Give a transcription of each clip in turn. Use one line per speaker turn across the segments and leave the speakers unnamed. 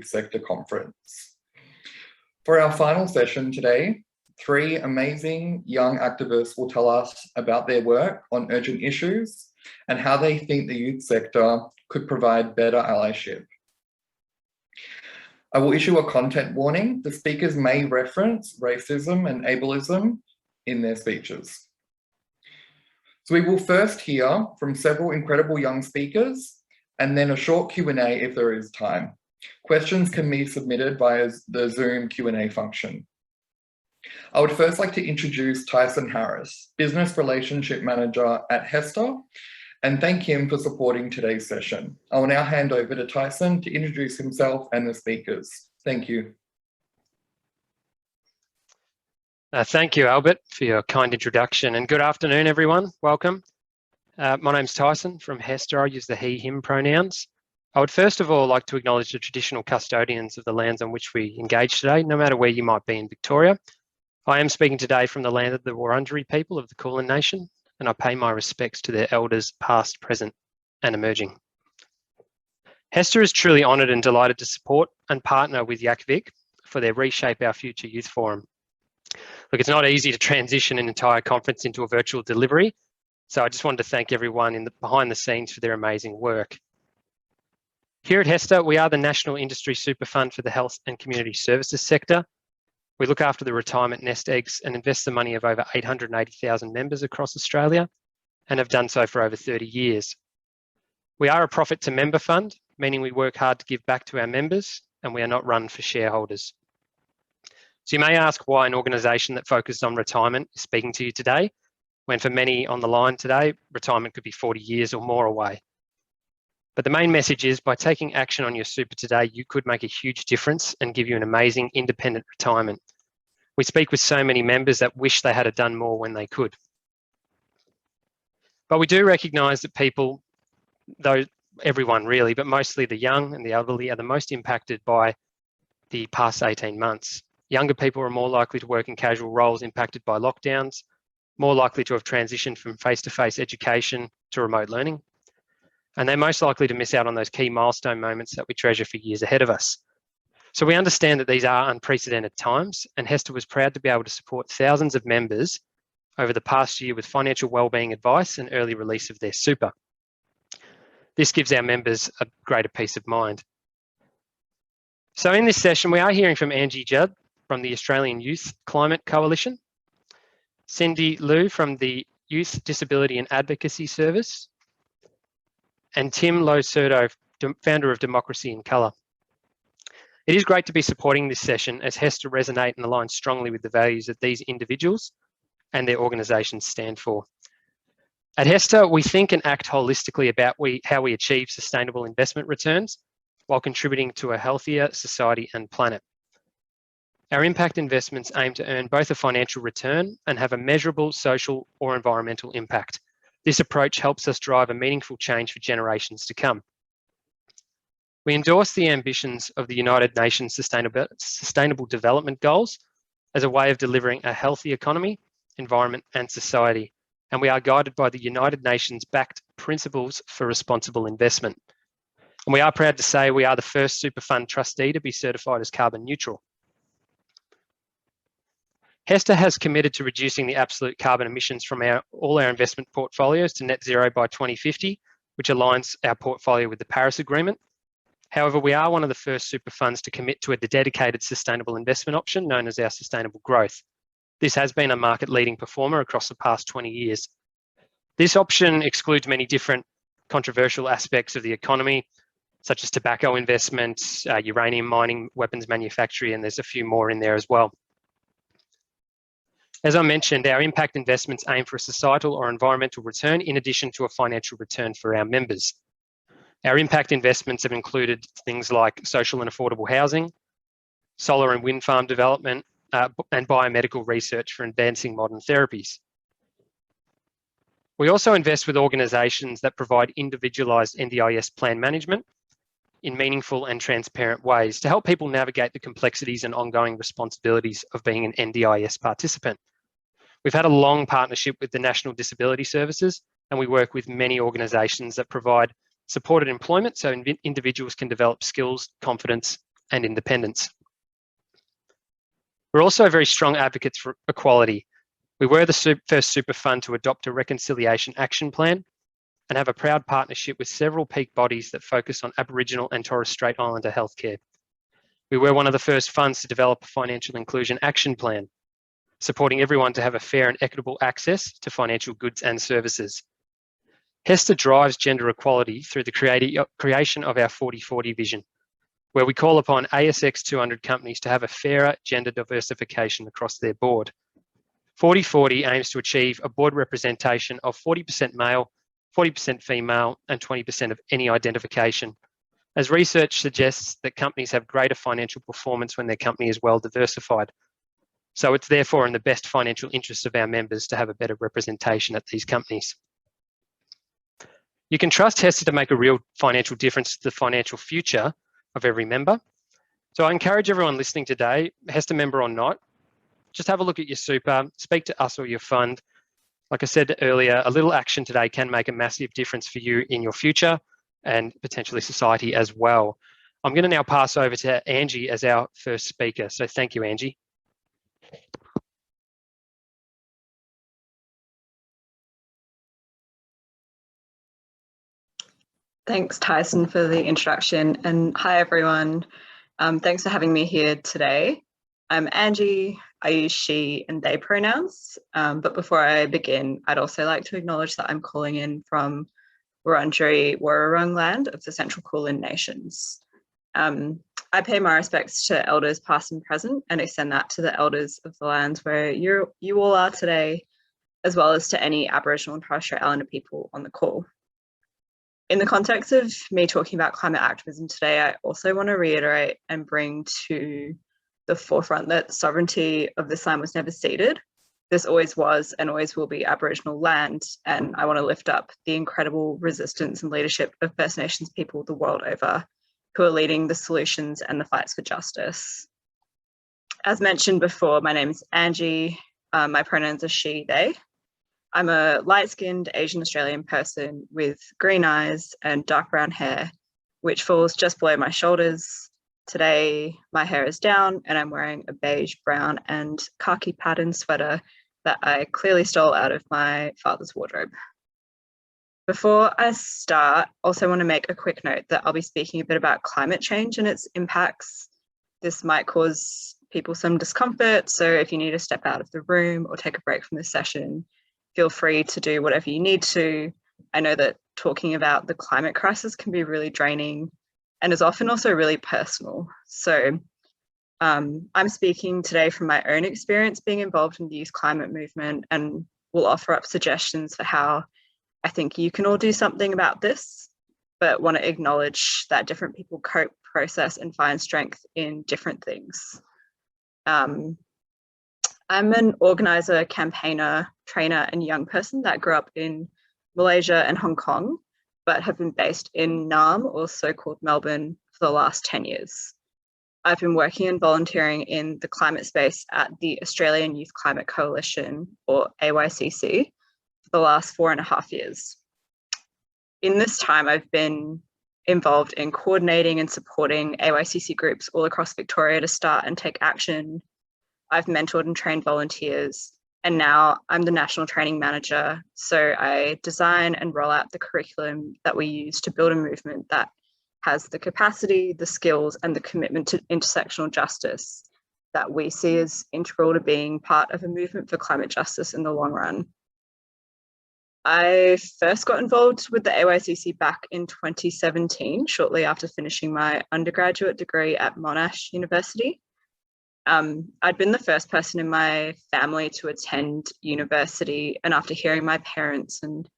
youth sector conference. For our final session today, 3 amazing young activists will tell us about their work on urgent issues and how they think the youth sector could provide better allyship. I will issue a content warning. The speakers may reference racism and ableism in their speeches. So we will first hear from several incredible young speakers and then a short Q&A if there is time. Questions can be submitted via the Zoom Q&A function. I would first like to introduce Tyson Harris, Business Relationship Manager at HESTA, and thank him for supporting today's session. I will now hand over to Tyson to introduce himself and the speakers. Thank you.
Thank you, Albert, for your kind introduction, and good afternoon, everyone. Welcome. My name's Tyson from HESTA. I use the he, him pronouns. I would first of all like to acknowledge the traditional custodians of the lands on which we engage today, no matter where you might be in Victoria. I am speaking today from the land of the Wurundjeri people of the Kulin Nation, and I pay my respects to their elders past, present, and emerging. HESTA is truly honoured and delighted to support and partner with YACVic for their Reshape Our Future Youth Forum. Look, it's not easy to transition an entire conference into a virtual delivery, so I just wanted to thank everyone behind the scenes for their amazing work. Here at HESTA, we are the National Industry Super Fund for the Health and Community Services sector. We look after the retirement nest eggs and invest the money of over 880,000 members across Australia and have done so for over 30 years. We are a profit to member fund, meaning we work hard to give back to our members, and we are not run for shareholders. So you may ask why an organisation that focuses on retirement is speaking to you today, when for many on the line today, retirement could be 40 years or more away. But the main message is by taking action on your super today, you could make a huge difference and give you an amazing independent retirement. We speak with so many members that wish they had done more when they could. But we do recognise that people, though everyone really, but mostly the young and the elderly are the most impacted by the past 18 months. Younger people are more likely to work in casual roles impacted by lockdowns, more likely to have transitioned from face-to-face education to remote learning, and they're most likely to miss out on those key milestone moments that we treasure for years ahead of us. So we understand that these are unprecedented times, and HESTA was proud to be able to support thousands of members over the past year with financial wellbeing advice and early release of their super. This gives our members a greater peace of mind. So in this session, we are hearing from Angie Judd from the Australian Youth Climate Coalition, Cindy Liu from the Youth Disability and Advocacy Service, and Tim Lowe Surdo, founder of Democracy in Colour. It is great to be supporting this session as HESTA resonate and align strongly with the values that these individuals and their organisations stand for. At HESTA, we think and act holistically about how we achieve sustainable investment returns while contributing to a healthier society and planet. Our impact investments aim to earn both a financial return and have a measurable social or environmental impact. This approach helps us drive a meaningful change for generations to come. We endorse the ambitions of the United Nations Sustainable Development Goals as a way of delivering a healthy economy, environment, and society. And we are guided by the United Nations-backed Principles for Responsible Investment. And we are proud to say we are the first super fund trustee to be certified as carbon neutral. HESTA has committed to reducing the absolute carbon emissions from all our investment portfolios to net zero by 2050, which aligns our portfolio with the Paris Agreement. However, we are one of the first super funds to commit to a dedicated sustainable investment option known as our sustainable growth. This has been a market-leading performer across the past 20 years. This option excludes many different controversial aspects of the economy, such as tobacco investment, uranium mining, weapons manufacturing, and there's a few more in there as well. As I mentioned, our impact investments aim for a societal or environmental return in addition to a financial return for our members. Our impact investments have included things like social and affordable housing, solar and wind farm development, and biomedical research for advancing modern therapies. We also invest with organisations that provide individualised NDIS plan management in meaningful and transparent ways to help people navigate the complexities and ongoing responsibilities of being an NDIS participant. We've had a long partnership with the National Disability Services, and we work with many organisations that provide supported employment so individuals can develop skills, confidence, and independence. We're also very strong advocates for equality. We were the first super fund to adopt a reconciliation action plan and have a proud partnership with several peak bodies that focus on Aboriginal and Torres Strait Islander healthcare. We were one of the first funds to develop a financial inclusion action plan, supporting everyone to have a fair and equitable access to financial goods and services. HESTA drives gender equality through the creation of our 40/40 vision, where we call upon ASX 200 companies to have a fairer gender diversification across their board. 40/40 aims to achieve a board representation of 40% male, 40% female, and 20% of any identification, as research suggests that companies have greater financial performance when their company is well diversified. So it's therefore in the best financial interest of our members to have a better representation at these companies. You can trust HESTA to make a real financial difference to the financial future of every member. So I encourage everyone listening today, HESTA member or not, just have a look at your super, speak to us or your fund. Like I said earlier, a little action today can make a massive difference for you in your future and potentially society as well. I'm going to now pass over to Angie as our first speaker. So thank you, Angie.
Thanks, Tyson, for the introduction. And hi, everyone. Thanks for having me here today. I'm Angie. I use she and they pronouns. But before I begin, I'd also like to acknowledge that I'm calling in from Wurundjeri Wurrung land of the Central Kulin Nations. I pay my respects to elders past and present and extend that to the elders of the lands where you all are today, as well as to any Aboriginal and Torres Strait Islander people on the call. In the context of me talking about climate activism today, I also want to reiterate and bring to the forefront that sovereignty of this land was never ceded. This always was and always will be Aboriginal land, and I want to lift up the incredible resistance and leadership of First Nations people the world over who are leading the solutions and the fights for justice. As mentioned before, my name is Angie. My pronouns are she, they. I'm a light-skinned Asian Australian person with green eyes and dark brown hair, which falls just below my shoulders. Today, my hair is down and I'm wearing a beige, brown and khaki patterned sweater that I clearly stole out of my father's wardrobe. Before I start, also want to make a quick note that I'll be speaking a bit about climate change and its impacts. This might cause people some discomfort, so if you need to step out of the room or take a break from this session, feel free to do whatever you need to. I know that talking about the climate crisis can be really draining and is often also really personal. So I'm speaking today from my own experience being involved in the youth climate movement, and will offer up suggestions for how I think you can all do something about this, but want to acknowledge that different people cope, process and find strength in different things. I'm an organizer, campaigner, trainer and young person that grew up in Malaysia and Hong Kong, but have been based in Naarm, or so-called Melbourne, for the last 10 years. I've been working and volunteering in the climate space at the Australian Youth Climate Coalition, or AYCC, for the last 4.5 years. In this time, I've been involved in coordinating and supporting AYCC groups all across Victoria to start and take action. I've mentored and trained volunteers, and now I'm the National Training Manager. So I design and roll out the curriculum that we use to build a movement that has the capacity, the skills, and the commitment to intersectional justice that we see as integral to being part of a movement for climate justice in the long run. I first got involved with the AYCC back in 2017, shortly after finishing my undergraduate degree at Monash University. I'd been the first person in my family to attend university, and after hearing my parents and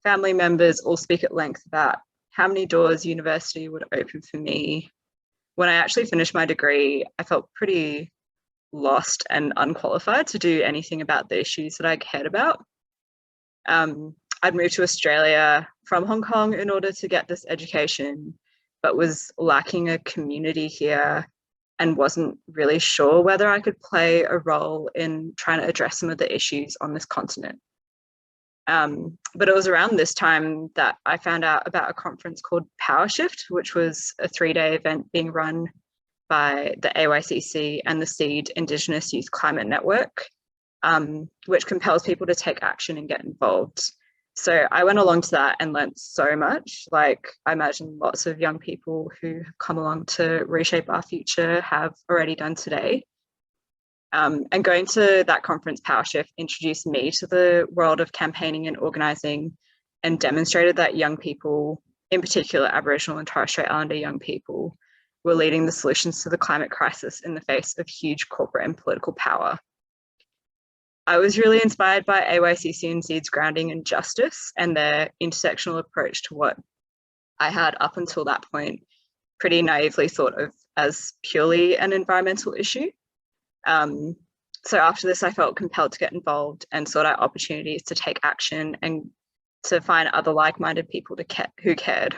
family members all speak at length about how many doors university would open for me, when I actually finished my degree, I felt pretty lost and unqualified to do anything about the issues that I cared about. I'd moved to Australia from Hong Kong in order to get this education, but was lacking a community here and wasn't really sure whether I could play a role in trying to address some of the issues on this continent. But it was around this time that I found out about a conference called Power Shift, which was a 3-day event being run by the AYCC and the SEED Indigenous Youth Climate Network, which compels people to take action and get involved. So I went along to that and learned so much. Like, I imagine lots of young people who come along to Reshape Our Future have already done today. And going to that conference, Power Shift, introduced me to the world of campaigning and organising, and demonstrated that young people, in particular Aboriginal and Torres Strait Islander young people, were leading the solutions to the climate crisis in the face of huge corporate and political power. I was really inspired by AYCC and SEED's grounding in justice and their intersectional approach to what I had up until that point pretty naively thought of as purely an environmental issue. So after this, I felt compelled to get involved and sought out opportunities to take action and to find other like-minded people who cared.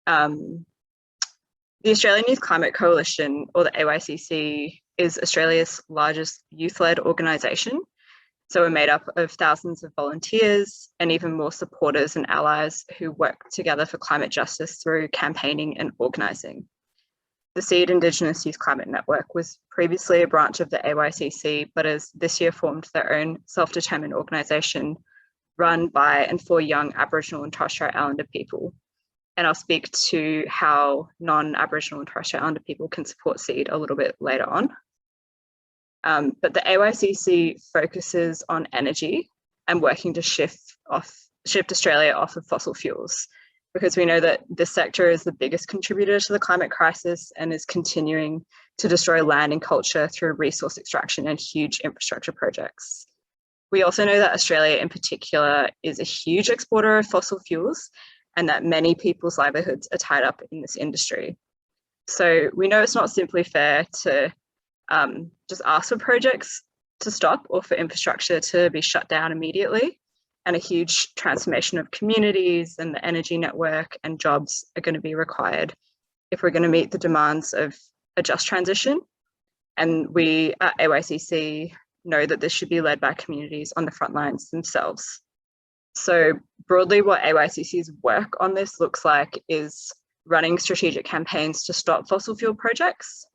The Australian Youth Climate Coalition, or the AYCC, is Australia's largest youth-led organisation. So we're made up of thousands of volunteers and even more supporters and allies who work together for climate justice through campaigning and organising. The SEED Indigenous Youth Climate Network was previously a branch of the AYCC, but has this year formed their own self-determined organisation run by and for young Aboriginal and Torres Strait Islander people. And I'll speak to how non-Aboriginal and Torres Strait Islander people can support SEED a little bit later on. But the AYCC focuses on energy and working to shift Australia off of fossil fuels, because we know that this sector is the biggest contributor to the climate crisis and is continuing to destroy land and culture through resource extraction and huge infrastructure projects. We also know that Australia in particular is a huge exporter of fossil fuels, and that many people's livelihoods are tied up in this industry. So we know it's not simply fair to just ask for projects to stop or for infrastructure to be shut down immediately. And a huge transformation of communities and the energy network and jobs are going to be required if we're going to meet the demands of a just transition. And we at AYCC know that this should be led by communities on the front lines themselves. So broadly, what AYCC's work on this looks like is running strategic campaigns to stop fossil fuel projects,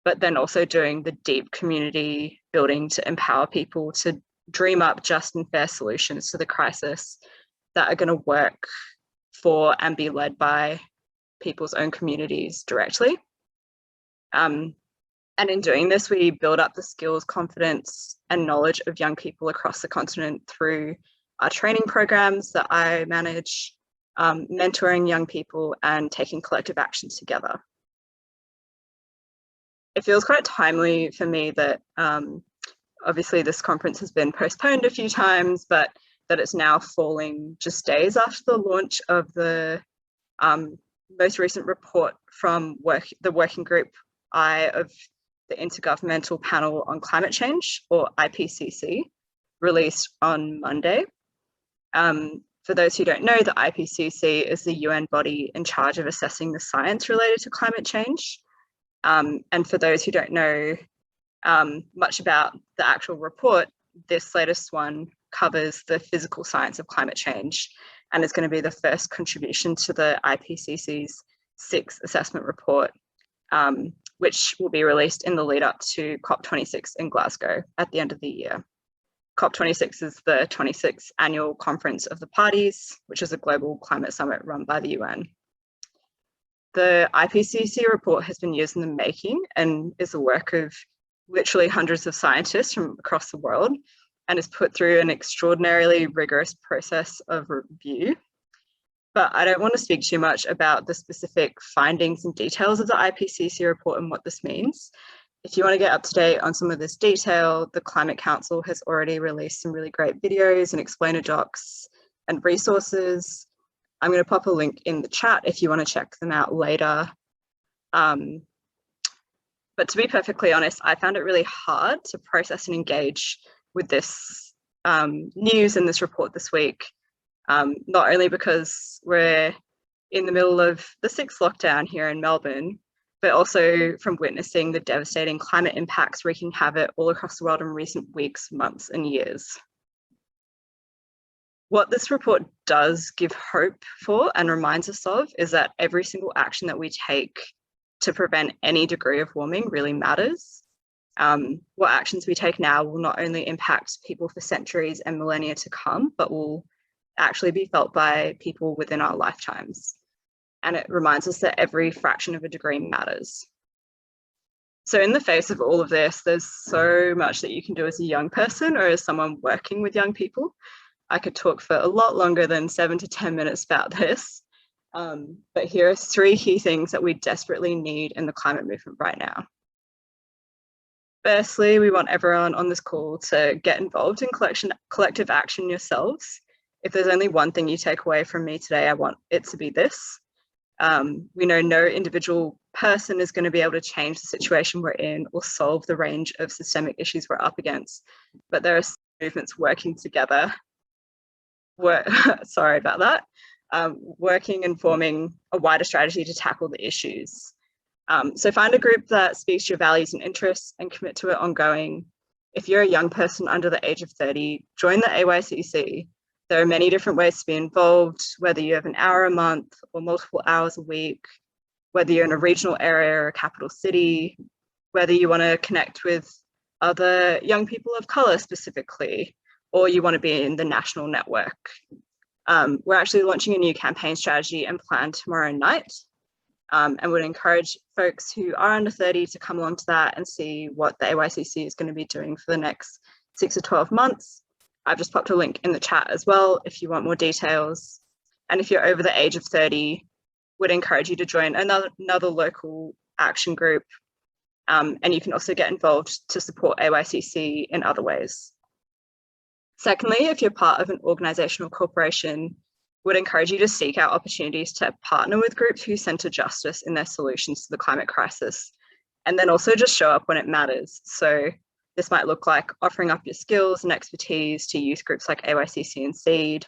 but then also doing the deep community building to empower people to dream up just and fair solutions to the crisis that are going to work for and be led by people's own communities directly. And in doing this, we build up the skills, confidence, and knowledge of young people across the continent through our training programs that I manage, mentoring young people, and taking collective action together. It feels quite timely for me that obviously this conference has been postponed a few times, but that it's now falling just days after the launch of the most recent report from the working group of the Intergovernmental Panel on Climate Change, or IPCC, released on Monday. For those who don't know, the IPCC is the UN body in charge of assessing the science related to climate change. And for those who don't know much about the actual report, this latest one covers the physical science of climate change and is going to be the first contribution to the IPCC's 6th assessment report, which will be released in the lead up to COP26 in Glasgow at the end of the year. COP26 is the 26th annual conference of the parties, which is a global climate summit run by the UN. The IPCC report has been years in the making and is the work of literally hundreds of scientists from across the world, and is put through an extraordinarily rigorous process of review. But I don't want to speak too much about the specific findings and details of the IPCC report and what this means. If you want to get up to date on some of this detail, the Climate Council has already released some really great videos and explainer docs and resources. I'm going to pop a link in the chat if you want to check them out later. But to be perfectly honest, I found it really hard to process and engage with this news and this report this week, not only because we're in the middle of the 6th lockdown here in Melbourne, but also from witnessing the devastating climate impacts wreaking havoc all across the world in recent weeks, months, and years. What this report does give hope for and reminds us of is that every single action that we take to prevent any degree of warming really matters. What actions we take now will not only impact people for centuries and millennia to come, but will actually be felt by people within our lifetimes. And it reminds us that every fraction of a degree matters. So in the face of all of this, there's so much that you can do as a young person or as someone working with young people. I could talk for a lot longer than 7 to 10 minutes about this. But here are 3 key things that we desperately need in the climate movement right now. Firstly, we want everyone on this call to get involved in collective action yourselves. If there's only one thing you take away from me today, I want it to be this. We know no individual person is going to be able to change the situation we're in or solve the range of systemic issues we're up against, but there are movements working together. Sorry about that. Working and forming a wider strategy to tackle the issues. So find a group that speaks to your values and interests and commit to it ongoing. If you're a young person under the age of 30, join the AYCC. There are many different ways to be involved, whether you have an hour a month or multiple hours a week, whether you're in a regional area or a capital city, whether you want to connect with other young people of colour specifically, or you want to be in the national network. We're actually launching a new campaign strategy and plan tomorrow night, and would encourage folks who are under 30 to come along to that and see what the AYCC is going to be doing for the next 6 to 12 months. I've just popped a link in the chat as well if you want more details. And if you're over the age of 30, would encourage you to join another local action group. And you can also get involved to support AYCC in other ways. Secondly, if you're part of an organisation or corporation, would encourage you to seek out opportunities to partner with groups who centre justice in their solutions to the climate crisis, and then also just show up when it matters. So this might look like offering up your skills and expertise to youth groups like AYCC and SEED,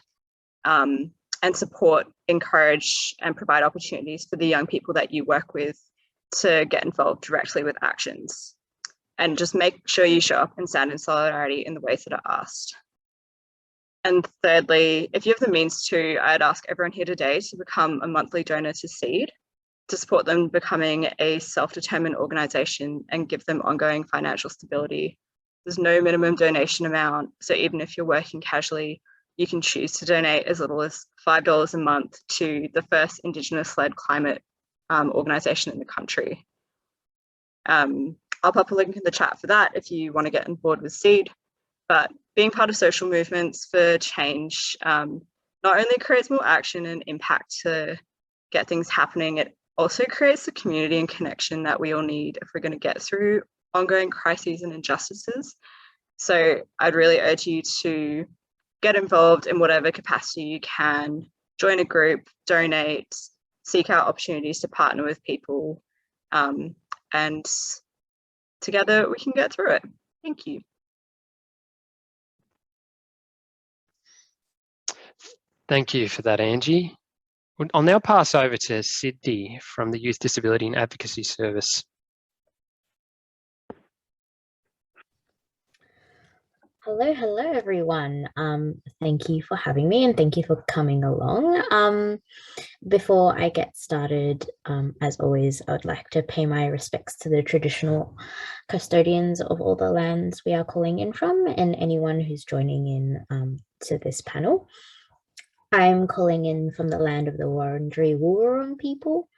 and support, encourage, and provide opportunities for the young people that you work with to get involved directly with actions. And just make sure you show up and stand in solidarity in the ways that are asked. And thirdly, if you have the means to, I'd ask everyone here today to become a monthly donor to SEED, to support them becoming a self-determined organisation and give them ongoing financial stability. There's no minimum donation amount, so even if you're working casually, you can choose to donate as little as $5 a month to the first Indigenous-led climate organisation in the country. I'll pop a link in the chat for that if you want to get on board with SEED. But being part of social movements for change not only creates more action and impact to get things happening, it also creates the community and connection that we all need if we're going to get through ongoing crises and injustices. So I'd really urge you to get involved in whatever capacity you can, join a group, donate, seek out opportunities to partner with people, and together we can get through it. Thank you.
Thank you for that, Angie. I'll now pass over to Sydney from the Youth Disability and Advocacy Service.
Hello everyone. Thank you for having me and thank you for coming along. Before I get started, as always, I would like to pay my respects to the traditional custodians of all the lands we are calling in from and anyone who's joining in to this panel. I'm calling in from the land of the Wurundjeri Wurrung people,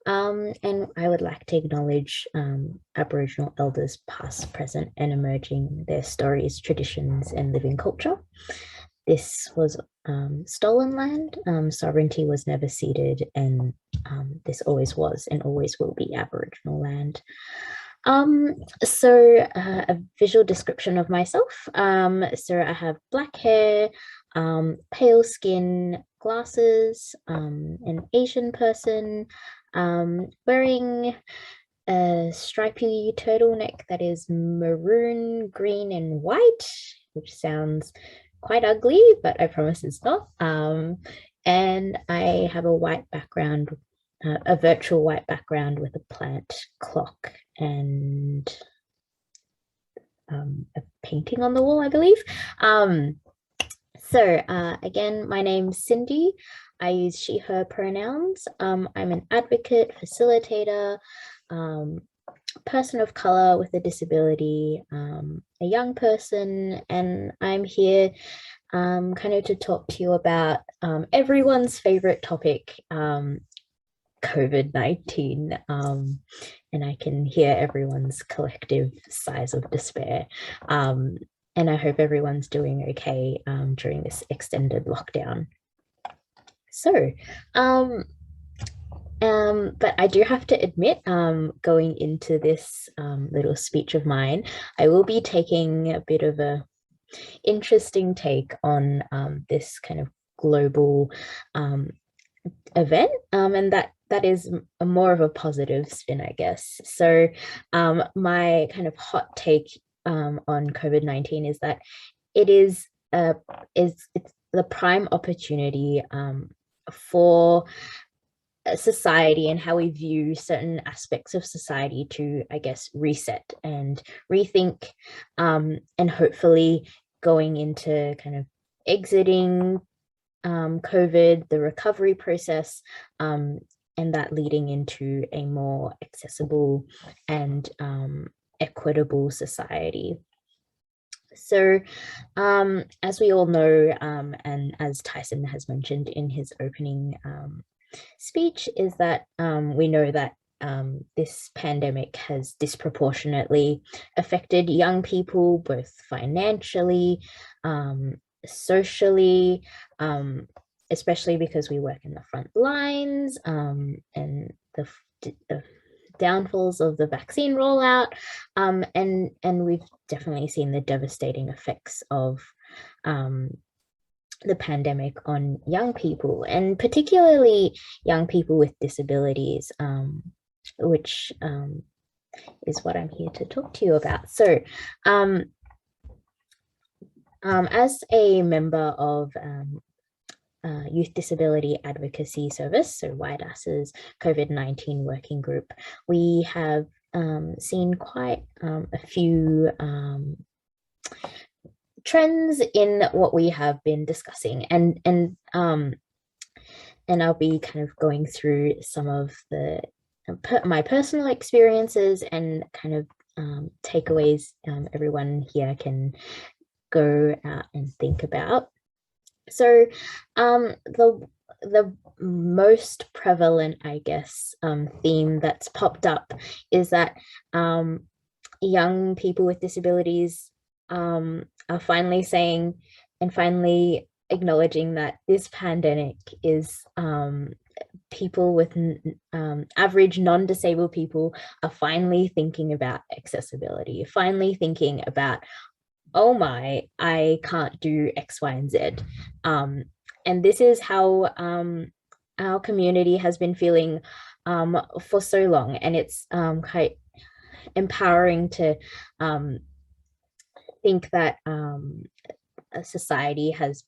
and I would like to acknowledge Aboriginal elders past, present and emerging, their stories, traditions and living culture. This was stolen land, sovereignty was never ceded, and this always was and always will be Aboriginal land. So a visual description of myself. So I have black hair, pale skin, glasses, an Asian person, wearing a stripy turtleneck that is maroon, green and white, which sounds quite ugly, but I promise it's not. And I have a white background, a virtual white background with a plant clock and a painting on the wall, I believe. So again, my name's Cindy. I use she, her pronouns. I'm an advocate, facilitator, person of color with a disability, a young person, and I'm here kind of to talk to you about everyone's favorite topic, COVID-19, and I can hear everyone's collective sighs of despair. And I hope everyone's doing okay during this extended lockdown. So, but I do have to admit, going into this little speech of mine, I will be taking a bit of a interesting take on this kind of global event, and that is more of a positive spin, I guess. So my kind of hot take on COVID-19 is that it's the prime opportunity for society and how we view certain aspects of society to, I guess, reset and rethink, and hopefully going into kind of exiting COVID, the recovery process, and that leading into a more accessible and equitable society. So as we all know, and as Tyson has mentioned in his opening speech, is that we know that this pandemic has disproportionately affected young people, both financially, socially, especially because we work in the front lines, and the downfalls of the vaccine rollout, and we've definitely seen the devastating effects of the pandemic on young people, and particularly young people with disabilities, which is what I'm here to talk to you about. So as a member of Youth Disability Advocacy Service, so YDAS's COVID-19 working group, we have seen quite a few trends in what we have been discussing, and I'll be kind of going through some of the my personal experiences and kind of takeaways everyone here can go out and think about. So the most prevalent, I guess, theme that's popped up is that young people with disabilities are finally saying and finally acknowledging that this pandemic is people with average non-disabled people are finally thinking about accessibility, finally thinking about, oh my, I can't do X, Y, and Z. And this is how our community has been feeling for so long. And it's quite empowering to think that a society has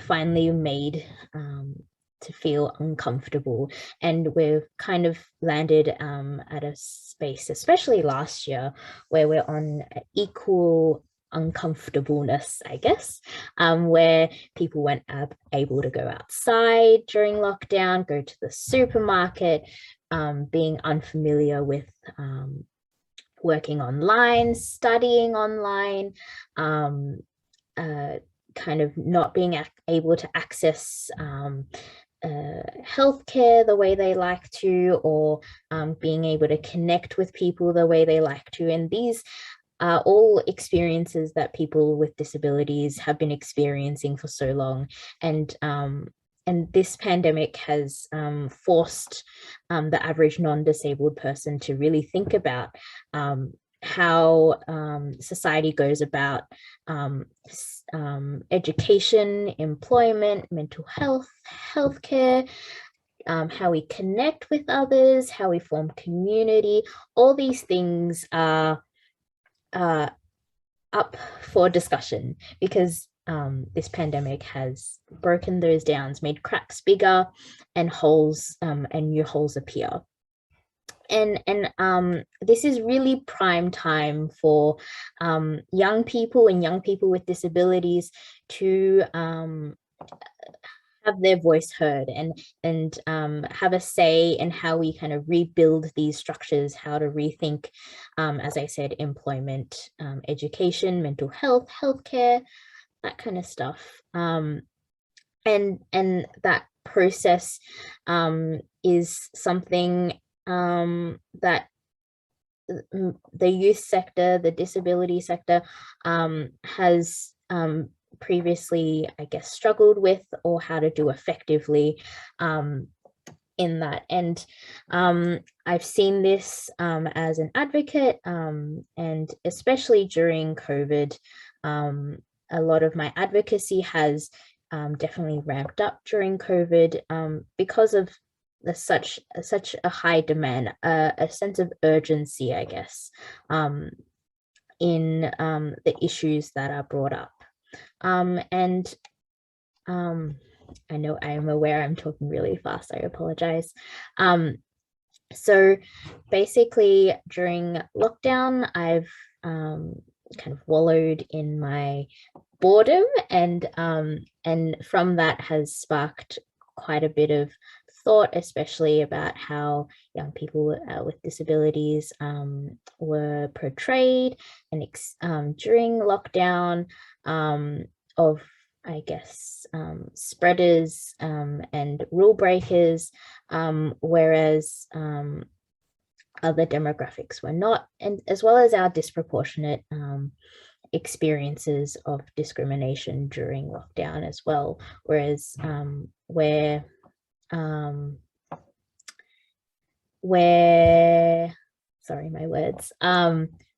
finally made to feel uncomfortable, and we've kind of landed at a space, especially last year, where we're on equal uncomfortableness, I guess, where people weren't able to go outside during lockdown, go to the supermarket, being unfamiliar with working online, studying online, kind of not being able to access healthcare the way they like to, or being able to connect with people the way they like to. And these are all experiences that people with disabilities have been experiencing for so long. And this pandemic has forced the average non-disabled person to really think about how society goes about education, employment, mental health, healthcare, how we connect with others, how we form community. All these things are up for discussion, because this pandemic has broken those down, made cracks bigger, and holes and new holes appear. this is really prime time for young people and young people with disabilities to have their voice heard and have a say in how we kind of rebuild these structures, how to rethink, as I said, employment, education, mental health, healthcare, that kind of stuff. And that process is something that the youth sector, the disability sector has previously, I guess, struggled with, or how to do effectively in that. And I've seen this as an advocate, and especially during COVID, a lot of my advocacy has definitely ramped up during COVID because of such a high demand, a sense of urgency, I guess, in the issues that are brought up. And I know I am aware I'm talking really fast, I apologize. So basically during lockdown, I've kind of wallowed in my boredom, and from that has sparked quite a bit of thought, especially about how young people with disabilities were portrayed and during lockdown, of, I guess, spreaders and rule breakers, whereas other demographics were not, and as well as our disproportionate experiences of discrimination during lockdown as well, whereas where sorry, my words,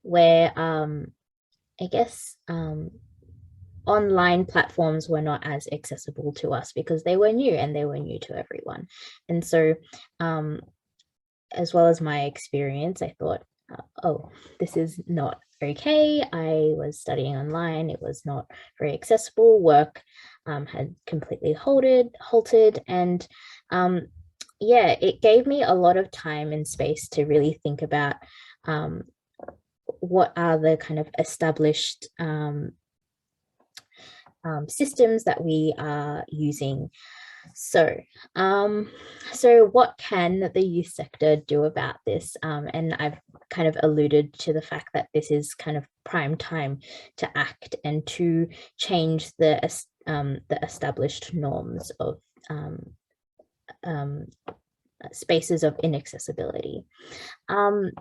where I guess online platforms were not as accessible to us because they were new, and they were new to everyone. And so as well as my experience, I thought, oh, this is not okay. I was studying online, it was not very accessible, work had completely halted, and yeah, it gave me a lot of time and space to really think about what are the kind of established systems that we are using. So what can the youth sector do about this? And I've kind of alluded to the fact that this is kind of prime time to act and to change the established norms of spaces of inaccessibility. And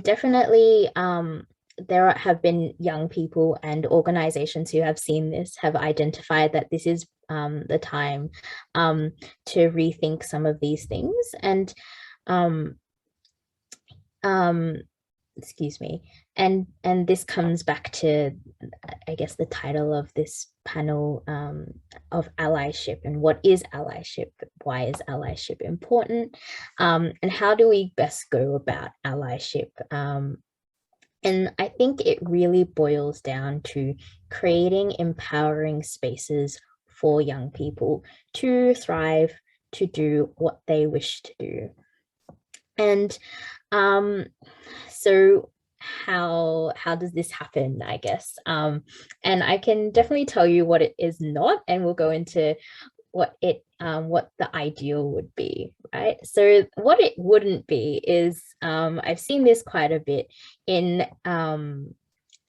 definitely there have been young people and organizations who have seen this, have identified that this is the time to rethink some of these things. And excuse me, and this comes back to, I guess, the title of this panel of allyship, and what is allyship, why is allyship important, and how do we best go about allyship. And I think it really boils down to creating empowering spaces for young people to thrive, to do what they wish to do. And so how does this happen, I guess? And I can definitely tell you what it is not, and we'll go into what the ideal would be, right? So what it wouldn't be is, I've seen this quite a bit in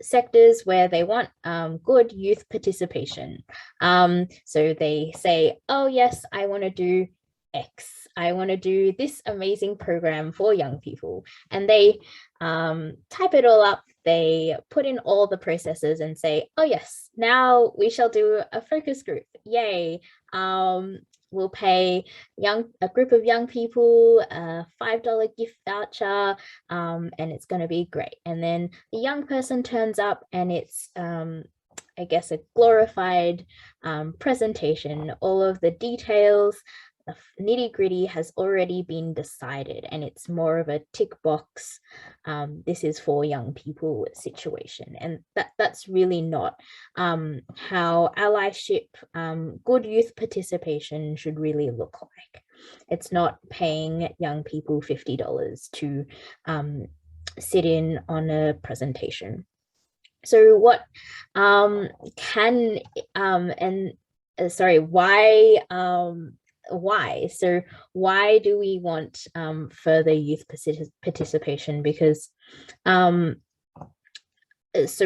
sectors where they want good youth participation. So they say, oh yes, I want to do X, I want to do this amazing program for young people, and they type it all up, they put in all the processes and say, oh yes, now we shall do a focus group, yay. We'll pay a group of young people a $5 gift voucher, and it's going to be great. And then the young person turns up, and it's I guess a glorified presentation, all of the details the nitty-gritty has already been decided, and it's more of a tick box, this is for young people situation. And that's really not how allyship, good youth participation should really look like. It's not paying young people $50 to sit in on a presentation. So what why? So why do we want further youth participation? Because so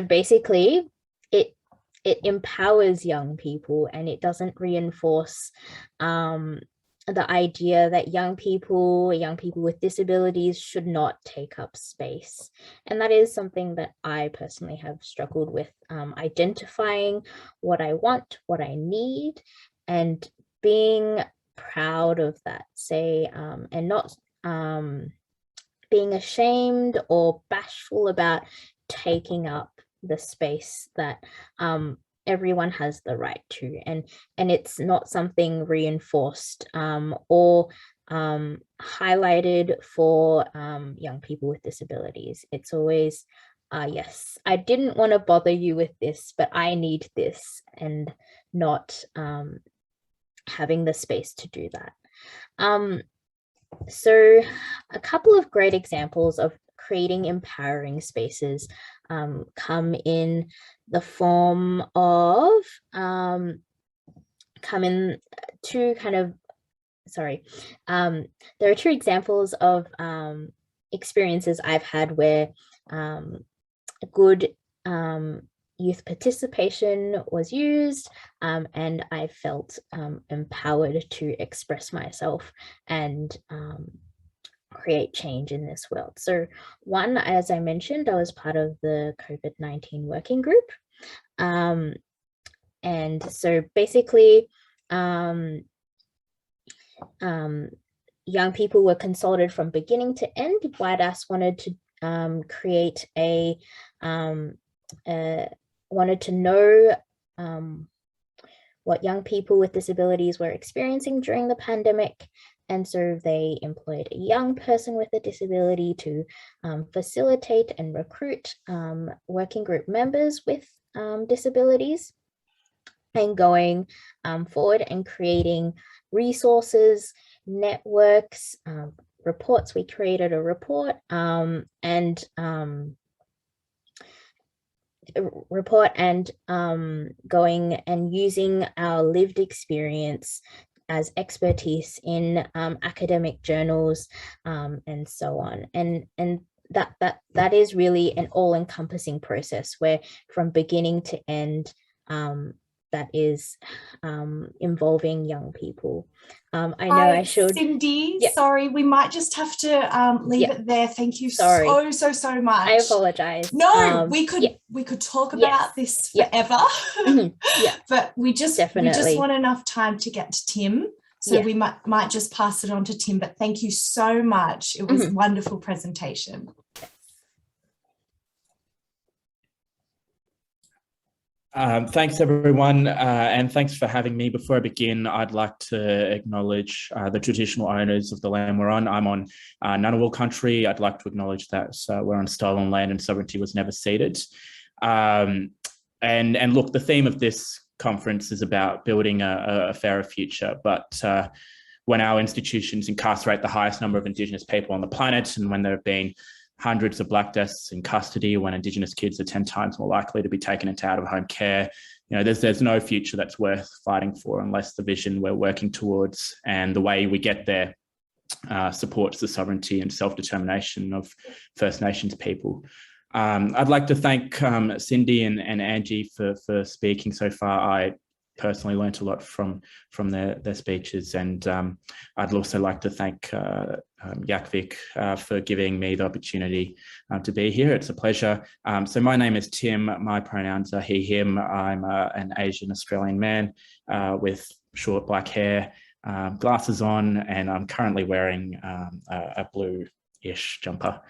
basically it empowers young people, and it doesn't reinforce the idea that young people with disabilities should not take up space. And that is something that I personally have struggled with, identifying what I want, what I need, and being proud of that, and not being ashamed or bashful about taking up the space that everyone has the right to, and it's not something reinforced or highlighted for young people with disabilities. It's always, yes, I didn't want to bother you with this, but I need this, and not having the space to do that. So a couple of great examples of creating empowering spaces come in the form of, there are two examples of experiences I've had where good youth participation was used, and I felt empowered to express myself and create change in this world. So one, as I mentioned, I was part of the COVID-19 working group. And so basically, young people were consulted from beginning to end. YACVic wanted to create wanted to know what young people with disabilities were experiencing during the pandemic. And so they employed a young person with a disability to facilitate and recruit working group members with disabilities, and going forward and creating resources, networks, reports. We created a report going and using our lived experience as expertise in academic journals, and so on. And that is really an all-encompassing process where from beginning to end, that is involving young people. I know I should.
Cindy,
yeah.
Sorry, we might just have to leave it there. Thank you so much.
I apologize.
No, we could talk about this forever.
Yeah,
but we just want enough time to get to Tim. So we might just pass it on to Tim. But thank you so much. It was a wonderful presentation.
Thanks, everyone, and thanks for having me. Before I begin, I'd like to acknowledge the traditional owners of the land we're on. I'm on Ngunnawal country. I'd like to acknowledge that we're on stolen land and sovereignty was never ceded. And look, the theme of this conference is about building a fairer future. But when our institutions incarcerate the highest number of Indigenous people on the planet, and when there have been hundreds of Black deaths in custody, when Indigenous kids are 10 times more likely to be taken into out-of-home care, there's no future that's worth fighting for unless the vision we're working towards and the way we get there supports the sovereignty and self-determination of First Nations people. I'd like to thank Cindy and Angie for speaking so far. I personally learnt a lot from their speeches, and I'd also like to thank YACVic for giving me the opportunity to be here. It's a pleasure. So my name is Tim. My pronouns are he, him. I'm an Asian Australian man with short black hair, glasses on, and I'm currently wearing a blue-ish jumper.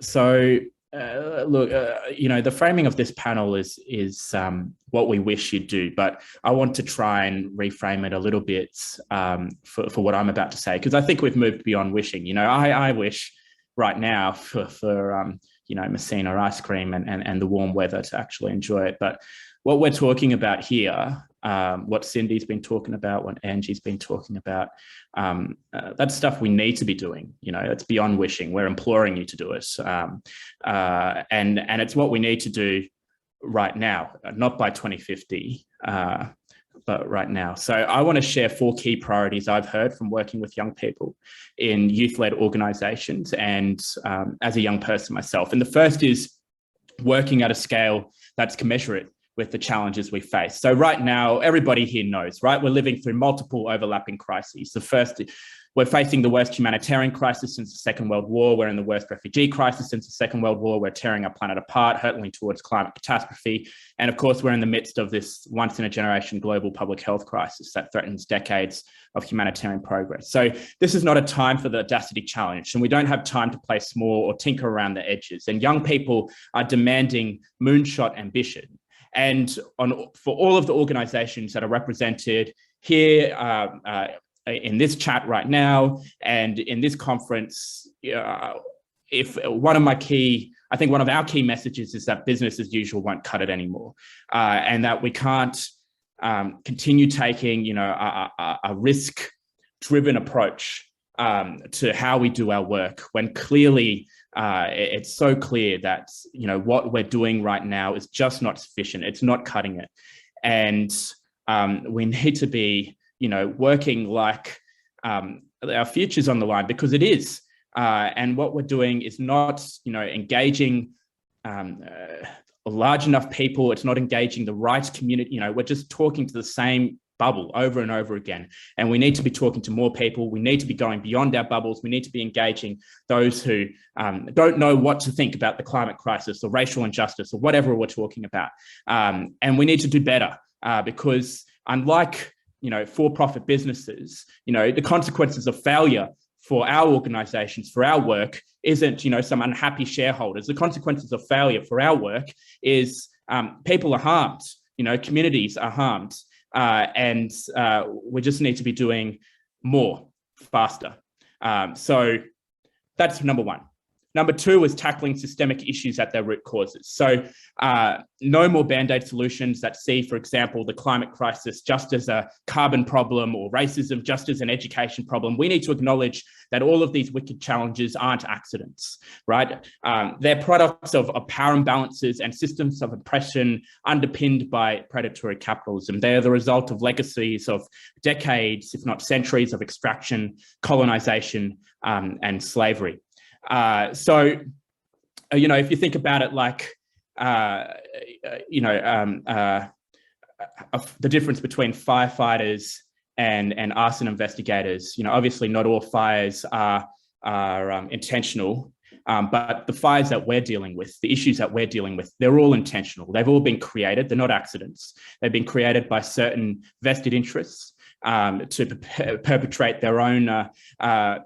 So look, the framing of this panel is what we wish you'd do, but I want to try and reframe it a little bit for what I'm about to say, because I think we've moved beyond wishing. I wish right now for Messina ice cream and the warm weather to actually enjoy it. But what we're talking about here, what Cindy's been talking about, what Angie's been talking about, that's stuff we need to be doing. It's beyond wishing. We're imploring you to do it. And it's what we need to do right now, not by 2050, but right now. So I want to share 4 key priorities I've heard from working with young people in youth-led organizations and as a young person myself. And the first is working at a scale that's commensurate with the challenges we face. So right now, everybody here knows, right? We're living through multiple overlapping crises. The first, we're facing the worst humanitarian crisis since the Second World War. We're in the worst refugee crisis since the Second World War. We're tearing our planet apart, hurtling towards climate catastrophe. And of course, we're in the midst of this once-in-a-generation global public health crisis that threatens decades of humanitarian progress. So this is not a time for the audacity challenge, and we don't have time to play small or tinker around the edges. And young people are demanding moonshot ambition. And for all of the organizations that are represented here in this chat right now and in this conference, if one of our key messages is that business as usual won't cut it anymore, and that we can't continue taking a risk-driven approach to how we do our work, when clearly it's so clear that what we're doing right now is just not sufficient. It's not cutting it, and we need to be working like our future's on the line, because it is. And what we're doing is not engaging large enough people. It's not engaging the right community. We're just talking to the same bubble over and over again. And we need to be talking to more people. We need to be going beyond our bubbles. We need to be engaging those who don't know what to think about the climate crisis or racial injustice or whatever we're talking about. And we need to do better because unlike, for-profit businesses, the consequences of failure for our organizations, for our work, isn't, some unhappy shareholders. The consequences of failure for our work is people are harmed, communities are harmed. And we just need to be doing more, faster. So that's number one. Number two is tackling systemic issues at their root causes. So no more band-aid solutions that see, for example, the climate crisis just as a carbon problem or racism just as an education problem. We need to acknowledge that all of these wicked challenges aren't accidents, right? They're products of power imbalances and systems of oppression underpinned by predatory capitalism. They are the result of legacies of decades, if not centuries, of extraction, colonization, and slavery. So, if you think about it like, the difference between firefighters and arson investigators, obviously not all fires are intentional, but the fires that we're dealing with, the issues that we're dealing with, they're all intentional. They've all been created. They're not accidents. They've been created by certain vested interests to perpetrate their own, their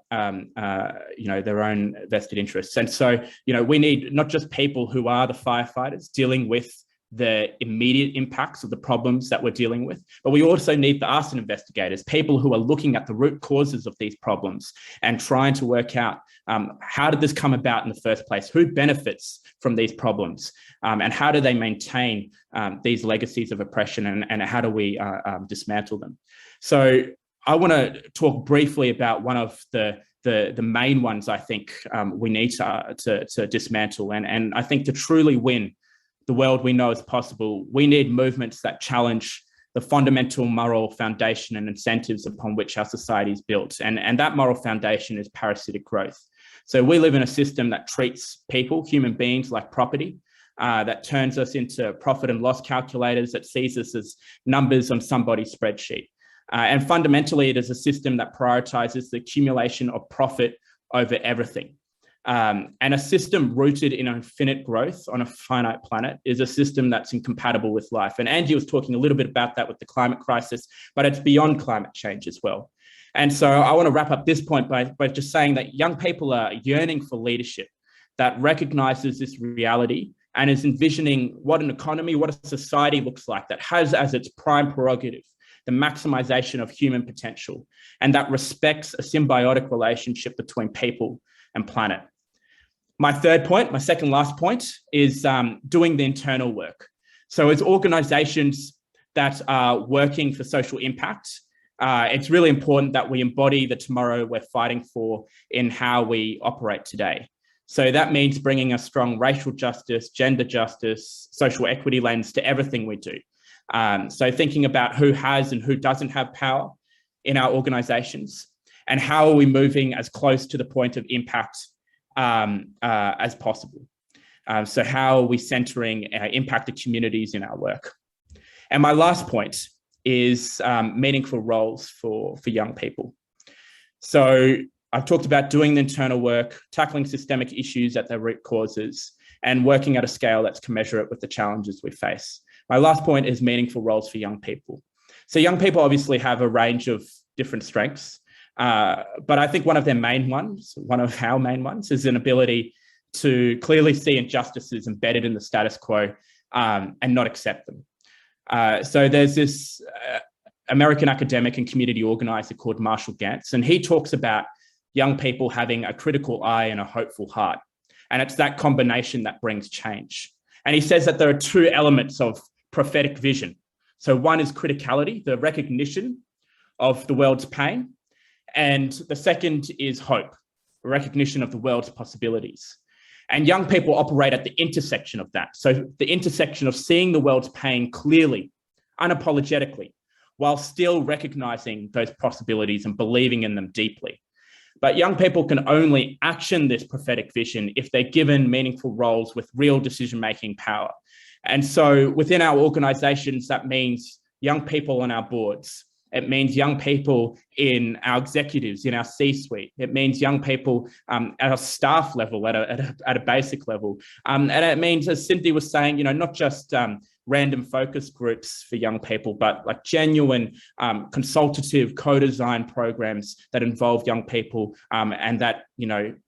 own vested interests. And so, we need not just people who are the firefighters dealing with the immediate impacts of the problems that we're dealing with, but we also need the arson investigators, people who are looking at the root causes of these problems and trying to work out how did this come about in the first place? Who benefits from these problems? And how do they maintain these legacies of oppression, and how do we dismantle them? So I want to talk briefly about one of the main ones I think we need to dismantle. And I think to truly win the world we know is possible, we need movements that challenge the fundamental moral foundation and incentives upon which our society is built. And that moral foundation is parasitic growth. So we live in a system that treats people, human beings, like property, that turns us into profit and loss calculators, that sees us as numbers on somebody's spreadsheet. And fundamentally, it is a system that prioritizes the accumulation of profit over everything. And a system rooted in infinite growth on a finite planet is a system that's incompatible with life. And Angie was talking a little bit about that with the climate crisis, but it's beyond climate change as well. And so I want to wrap up this point by just saying that young people are yearning for leadership. that recognizes this reality and is envisioning what an economy, what a society looks like that has as its prime prerogative the maximization of human potential, and that respects a symbiotic relationship between people and planet. My third point, my second last point, is doing the internal work. So as organizations that are working for social impact, it's really important that we embody the tomorrow we're fighting for in how we operate today. So that means bringing a strong racial justice, gender justice, social equity lens to everything we do. So thinking about who has and who doesn't have power in our organizations, and how are we moving as close to the point of impact as possible. So how are we centering impacted communities in our work? And my last point is meaningful roles for young people. So I've talked about doing the internal work, tackling systemic issues at their root causes, and working at a scale that's commensurate with the challenges we face. My last point is meaningful roles for young people. So young people obviously have a range of different strengths, but I think one of our main ones, is an ability to clearly see injustices embedded in the status quo and not accept them. So there's this American academic and community organizer called Marshall Gantz, and he talks about young people having a critical eye and a hopeful heart. And it's that combination that brings change. And he says that there are two elements of prophetic vision. So one is criticality, the recognition of the world's pain. And the second is hope, recognition of the world's possibilities. And young people operate at the intersection of that. So the intersection of seeing the world's pain clearly, unapologetically, while still recognizing those possibilities and believing in them deeply. But young people can only action this prophetic vision if they're given meaningful roles with real decision-making power. And so within our organizations, that means young people on our boards. It means young people in our executives, in our C-suite. It means young people at a staff level, at a basic level. And it means, as Cynthia was saying, not just random focus groups for young people, but like genuine consultative co-design programs that involve young people and that,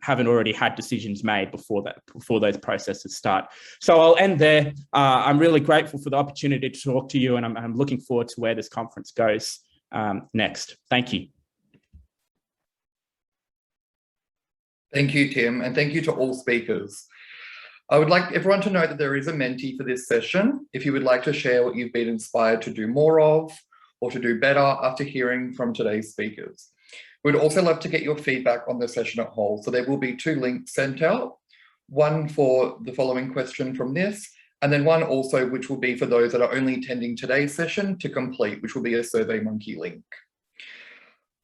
haven't already had decisions made before those processes start. So I'll end there. I'm really grateful for the opportunity to talk to you, and I'm looking forward to where this conference goes next. Thank you.
Thank you, Tim, and thank you to all speakers. I would like everyone to know that there is a Menti for this session. If you would like to share what you've been inspired to do more of or to do better after hearing from today's speakers. We'd also love to get your feedback on the session at whole. So there will be 2 links sent out, one for the following question from this, and then one also which will be for those that are only attending today's session to complete, which will be a SurveyMonkey link.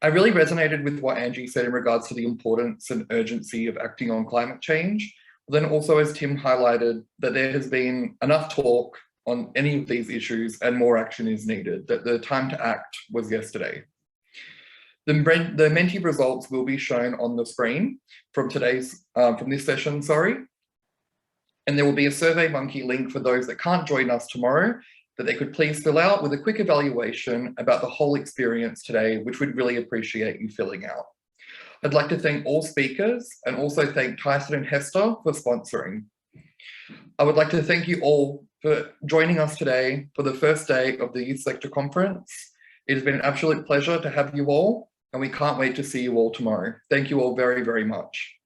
I really resonated with what Angie said in regards to the importance and urgency of acting on climate change. Then also, as Tim highlighted, that there has been enough talk on any of these issues and more action is needed, that the time to act was yesterday. The Menti results will be shown on the screen from this session, And there will be a SurveyMonkey link for those that can't join us tomorrow that they could please fill out with a quick evaluation about the whole experience today, which we'd really appreciate you filling out. I'd like to thank all speakers and also thank Tyson and HESTA for sponsoring. I would like to thank you all for joining us today for the first day of the Youth Sector Conference. It has been an absolute pleasure to have you all, and we can't wait to see you all tomorrow. Thank you all very, very much.